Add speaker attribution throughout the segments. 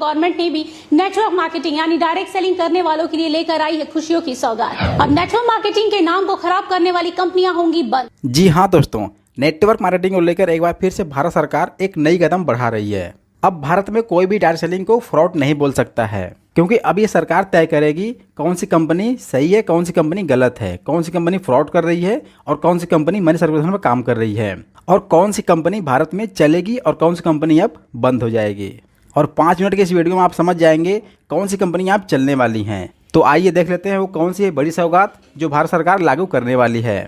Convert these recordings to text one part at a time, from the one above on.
Speaker 1: Government ने भी network marketing यानी डायरेक्ट सेलिंग करने वालों के लिए लेकर आई है खुशियों की सौगात। अब नेटवर्क मार्केटिंग के नाम को खराब करने वाली कंपनियां होंगी बंद।
Speaker 2: जी हाँ दोस्तों, नेटवर्क मार्केटिंग को लेकर एक बार फिर से भारत सरकार एक नई कदम बढ़ा रही है। अब भारत में कोई भी डायरेक्ट सेलिंग को फ्रॉड नहीं बोल सकता है, क्योंकि अब ये सरकार तय करेगी कौन सी कंपनी सही है, कौन सी कंपनी गलत है, कौन सी कंपनी फ्रॉड कर रही है और कौन सी कंपनी मनी सर्विलेंस में काम कर रही है, और कौन सी कंपनी भारत में चलेगी और कौन सी कंपनी अब बंद हो जाएगी। और 5 मिनट के इस वीडियो में आप समझ जाएंगे कौन सी कंपनी अब चलने वाली हैं। तो आइए देख लेते हैं वो कौन सी बड़ी सौगात जो भारत सरकार लागू करने वाली है।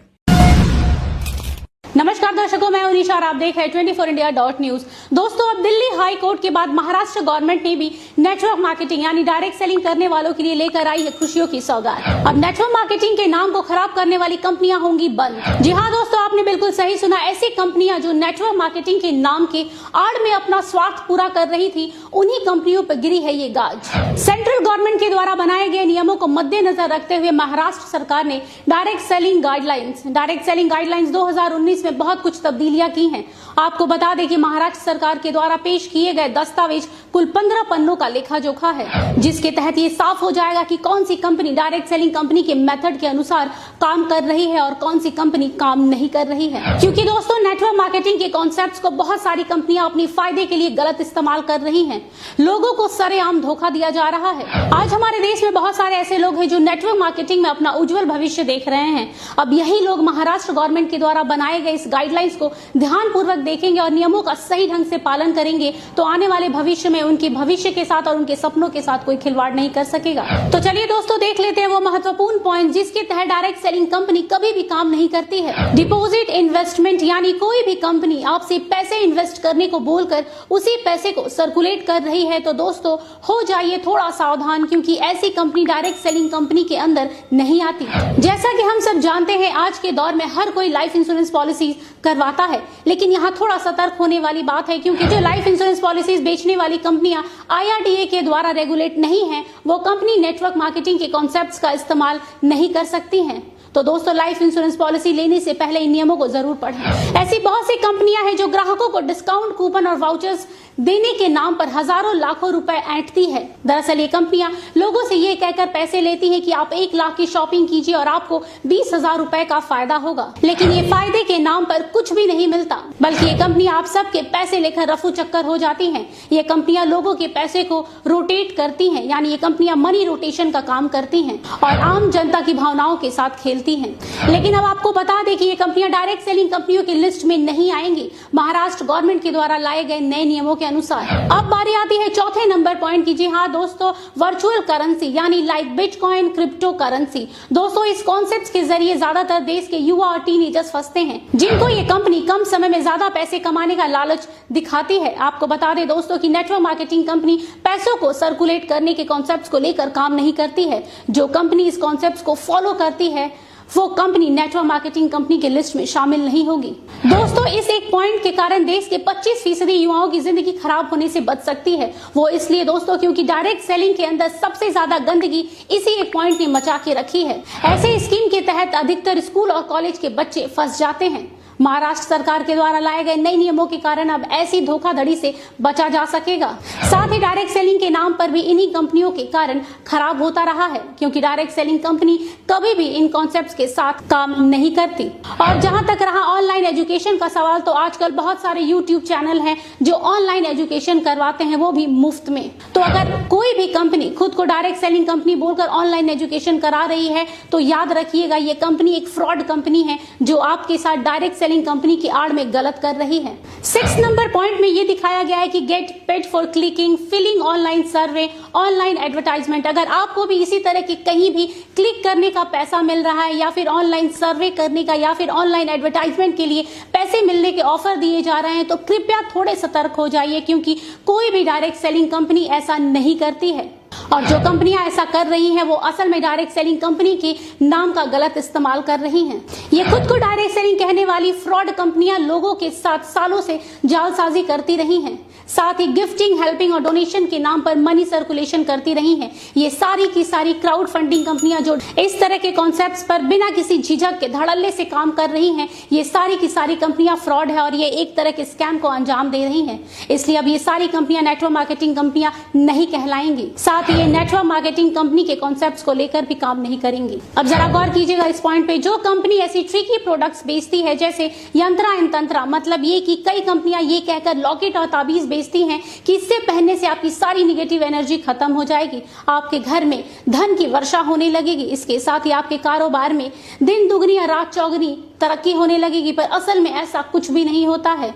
Speaker 1: नमस्कार दर्शकों, मैं उनिशा और आप देख रहे हैं 24india.news। दोस्तों, अब दिल्ली हाई कोर्ट के बाद महाराष्ट्र गवर्नमेंट ने भी नेटवर्क मार्केटिंग यानी डायरेक्ट सेलिंग करने वालों के लिए लेकर आई है खुशियों की सौगात। अब नेटवर्क मार्केटिंग के नाम को खराब करने वाली कंपनियां होंगी बंद। जी हाँ दोस्तों, आपने बिल्कुल सही सुना। ऐसी कंपनियां जो नेटवर्क मार्केटिंग के नाम के आड़ में अपना स्वार्थ पूरा कर रही थी, उन्हीं कंपनियों पर गिरी है ये गाज। सेंट्रल गवर्नमेंट के द्वारा बनाए गए नियमों को मद्देनजर रखते हुए महाराष्ट्र सरकार ने डायरेक्ट सेलिंग गाइडलाइंस 2019 में बहुत कुछ तब्दीलियां की हैं। आपको बता दें कि महाराष्ट्र सरकार के द्वारा पेश किए गए दस्तावेज कुल 15 पन्नों का लेखा जोखा है, जिसके तहत ये साफ हो जाएगा कि कौन सी कंपनी डायरेक्ट सेलिंग कंपनी के मेथड के अनुसार काम कर रही है और कौन सी कंपनी काम नहीं कर रही है। क्योंकि दोस्तों, नेटवर्क मार्केटिंग के कॉन्सेप्ट्स को बहुत सारी कंपनियां अपनी फायदे के लिए गलत इस्तेमाल कर रही हैं। लोगों को सरेआम धोखा दिया जा रहा है। आज हमारे देश में बहुत सारे ऐसे लोग हैं जो नेटवर्क मार्केटिंग में अपना उज्जवल भविष्य देख रहे हैं। अब यही लोग महाराष्ट्र गवर्नमेंट के द्वारा बनाए गए इस गाइडलाइंस को ध्यानपूर्वक देखेंगे और नियमों का सही ढंग से पालन करेंगे तो आने वाले भविष्य में उनके भविष्य के साथ और उनके सपनों के साथ कोई खिलवाड़ नहीं कर सकेगा। तो चलिए दोस्तों, देख लेते हैं वो महत्वपूर्ण पॉइंट जिसके तहत डायरेक्ट सेलिंग कंपनी कभी भी काम नहीं करती है। डिपॉजिट इन्वेस्टमेंट यानी कोई भी कंपनी आपसे पैसे इन्वेस्ट करने को बोलकर उसी पैसे को सर्कुलेट कर रही है तो दोस्तों हो जाइए थोड़ा सावधान, क्योंकि ऐसी कंपनी डायरेक्ट सेलिंग कंपनी के अंदर नहीं आती। जैसा कि हम सब जानते हैं, आज के दौर में हर कोई लाइफ इंश्योरेंस पॉलिसी करवाता है, लेकिन यहाँ थोड़ा सतर्क होने वाली बात है, क्योंकि जो लाइफ इंश्योरेंस पॉलिसीज बेचने वाली कंपनियां IRDA के द्वारा रेगुलेट नहीं है, वो कंपनी नेटवर्क मार्केटिंग के कॉन्सेप्ट्स का इस्तेमाल नहीं कर सकती हैं। तो दोस्तों, लाइफ इंश्योरेंस पॉलिसी लेने से पहले इन नियमों को जरूर पढ़ें। ऐसी बहुत सी कंपनियां हैं जो ग्राहकों को डिस्काउंट कूपन और वाउचर्स देने के नाम पर हजारों लाखों रुपए ऐंठती है। दरअसल ये कंपनियां लोगों से ये कहकर पैसे लेती हैं कि आप 1 लाख की शॉपिंग कीजिए और आपको 20,000 रुपए का फायदा होगा, लेकिन ये फायदे के नाम पर कुछ भी नहीं मिलता, बल्कि ये कंपनियां आप सबके पैसे लेकर रफू चक्कर हो जाती हैं। ये कंपनियां लोगों के पैसे को रोटेट करती हैं, यानी ये कंपनियां मनी रोटेशन का काम करती हैं और आम जनता की भावनाओं के साथ खेलती हैं। लेकिन अब आपको बता दें कि ये कंपनियां डायरेक्ट सेलिंग कंपनियों की लिस्ट में नहीं आएंगी महाराष्ट्र गवर्नमेंट के द्वारा लाए गए नए नियमों अनुसार। अब बारी आती है चौथे नंबर पॉइंट की। जी हाँ दोस्तों, वर्चुअल करेंसी यानी लाइक बिटकॉइन, क्रिप्टो करेंसी। दोस्तों, इस कॉन्सेप्ट के जरिए ज्यादातर देश के युवा और टीनेजर्स फंसते हैं, जिनको ये कंपनी कम समय में ज्यादा पैसे कमाने का लालच दिखाती है। आपको बता दें दोस्तों कि नेटवर्क मार्केटिंग कंपनी पैसों को सर्कुलेट करने के कॉन्सेप्ट को लेकर काम नहीं करती है। जो कंपनी इस कॉन्सेप्ट को फॉलो करती है वो कंपनी नेटवर्क मार्केटिंग कंपनी के लिस्ट में शामिल नहीं होगी। दोस्तों, इस एक पॉइंट के कारण देश के 25% युवाओं की जिंदगी खराब होने से बच सकती है। वो इसलिए दोस्तों क्योंकि डायरेक्ट सेलिंग के अंदर सबसे ज्यादा गंदगी इसी एक पॉइंट ने मचा के रखी है। ऐसे स्कीम के तहत अधिकतर स्कूल और कॉलेज के बच्चे फंस जाते हैं। महाराष्ट्र सरकार के द्वारा लाए गए नए नियमों के कारण अब ऐसी धोखाधड़ी से बचा जा सकेगा। साथ ही डायरेक्ट सेलिंग के नाम पर भी इन्हीं कंपनियों के कारण खराब होता रहा है, क्योंकि डायरेक्ट सेलिंग कंपनी कभी भी इन कॉन्सेप्ट्स के साथ काम नहीं करती। और जहां तक रहा ऑनलाइन एजुकेशन का सवाल, तो आजकल बहुत सारे यूट्यूब चैनल हैं जो ऑनलाइन एजुकेशन करवाते हैं, वो भी मुफ्त में। तो अगर कोई भी कंपनी खुद को डायरेक्ट सेलिंग कंपनी बोलकर ऑनलाइन एजुकेशन करा रही है तो याद रखिएगा, ये कंपनी एक फ्रॉड कंपनी है जो आपके साथ डायरेक्ट सेलिंग कंपनी की आड़ में गलत कर रही है। 6 नंबर पॉइंट में ये दिखाया गया है कि get paid for clicking, filling online survey, online advertisement. अगर आपको भी इसी तरह की कहीं भी क्लिक करने का पैसा मिल रहा है या फिर ऑनलाइन सर्वे करने का या फिर ऑनलाइन एडवर्टाइजमेंट के लिए पैसे मिलने के ऑफर दिए जा रहे हैं तो कृपया थोड़े सतर्क हो जाइए, क्योंकि कोई भी डायरेक्ट सेलिंग कंपनी ऐसा नहीं करती है। और जो कंपनियां ऐसा कर रही हैं वो असल में डायरेक्ट सेलिंग कंपनी के नाम का गलत इस्तेमाल कर रही हैं। ये खुद को डायरेक्ट सेलिंग कहने वाली फ्रॉड कंपनियां लोगों के साथ सालों से जालसाजी करती रही हैं। साथ ही गिफ्टिंग, हेल्पिंग और डोनेशन के नाम पर मनी सर्कुलेशन करती रही हैं। ये सारी की सारी क्राउड फंडिंग कंपनियां जो इस तरह के कॉन्सेप्ट्स पर बिना किसी झिझक के धड़ल्ले से काम कर रही हैं, ये सारी की सारी कंपनियां फ्रॉड है और ये एक तरह के स्कैम को अंजाम दे रही हैं। इसलिए अब ये सारी कंपनियां नेटवर्क मार्केटिंग कंपनियां नहीं कहलाएंगी। साथ ही ये नेटवर्क मार्केटिंग कंपनी के कॉन्सेप्ट्स को लेकर भी काम नहीं करेंगी। अब जरा गौर कीजिएगा इस पॉइंट पे, जो कंपनी ऐसी ट्रिकी प्रोडक्ट्स बेचती है जैसे यंत्रा एंड तंत्रा, मतलब ये कि कई कंपनियां ये कहकर लॉकेट और ताबीज बेचती हैं कि इससे पहनने से आपकी सारी निगेटिव एनर्जी खत्म हो जाएगी, आपके घर में धन की वर्षा होने लगेगी, इसके साथ ही आपके कारोबार में दिन दुगनी या रात चौगनी तरक्की होने लगेगी। पर असल में ऐसा कुछ भी नहीं होता है।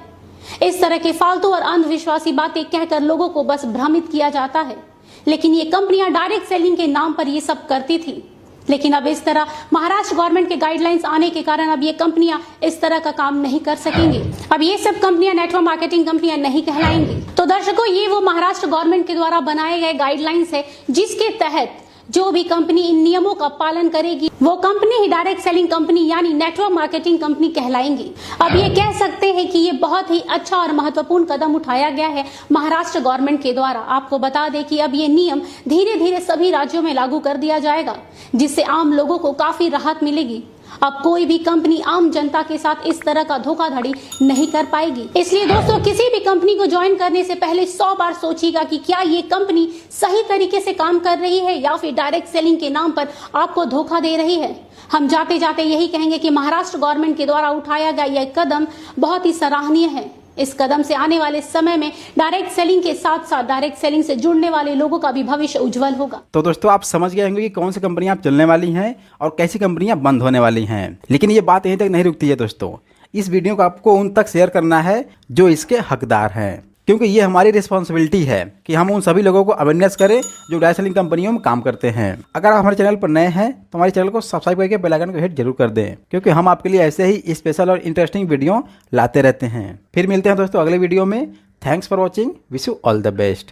Speaker 1: इस तरह के फालतू और अंधविश्वासी बातें कहकर लोगों को बस भ्रमित किया जाता है। लेकिन ये कंपनियां डायरेक्ट सेलिंग के नाम पर ये सब करती थी। लेकिन अब इस तरह महाराष्ट्र गवर्नमेंट के गाइडलाइंस आने के कारण अब ये कंपनियां इस तरह का काम नहीं कर सकेंगी। अब ये सब कंपनियां नेटवर्क मार्केटिंग कंपनियां नहीं कहलाएंगी। तो दर्शकों, ये वो महाराष्ट्र गवर्नमेंट के द्वारा बनाए गए गाइडलाइंस है जिसके तहत जो भी कंपनी इन नियमों का पालन करेगी वो कंपनी ही डायरेक्ट सेलिंग कंपनी यानी नेटवर्क मार्केटिंग कंपनी कहलाएंगी। अब ये कह सकते हैं कि ये बहुत ही अच्छा और महत्वपूर्ण कदम उठाया गया है महाराष्ट्र गवर्नमेंट के द्वारा। आपको बता दें कि अब ये नियम धीरे धीरे सभी राज्यों में लागू कर दिया जाएगा, जिससे आम लोगों को काफी राहत मिलेगी। अब कोई भी कंपनी आम जनता के साथ इस तरह का धोखाधड़ी नहीं कर पाएगी। इसलिए दोस्तों, किसी भी कंपनी को ज्वाइन करने से पहले 100 बार सोचिएगा कि क्या ये कंपनी सही तरीके से काम कर रही है या फिर डायरेक्ट सेलिंग के नाम पर आपको धोखा दे रही है। हम जाते जाते यही कहेंगे कि महाराष्ट्र गवर्नमेंट के द्वारा उठाया गया यह कदम बहुत ही सराहनीय है। इस कदम से आने वाले समय में डायरेक्ट सेलिंग के साथ साथ डायरेक्ट सेलिंग से जुड़ने वाले लोगों का भी भविष्य उज्जवल होगा।
Speaker 2: तो दोस्तों, आप समझ गए होंगे कि कौन सी कंपनियां आप चलने वाली हैं और कैसी कंपनियां बंद होने वाली हैं। लेकिन ये बात यहीं तक नहीं रुकती है दोस्तों। इस वीडियो को आपको उन तक शेयर करना है जो इसके हकदार हैं, क्योंकि ये हमारी रिस्पॉन्सिबिलिटी है कि हम उन सभी लोगों को अवेयरनेस करें जो डायरेक्ट सेलिंग कंपनियों में काम करते हैं। अगर आप हमारे चैनल पर नए हैं तो हमारे चैनल को सब्सक्राइब करके बेल आइकन को हिट जरूर कर दें, क्योंकि हम आपके लिए ऐसे ही स्पेशल और इंटरेस्टिंग वीडियो लाते रहते हैं। फिर मिलते हैं दोस्तों अगले वीडियो में। Thanks for watching. Wish you all the best.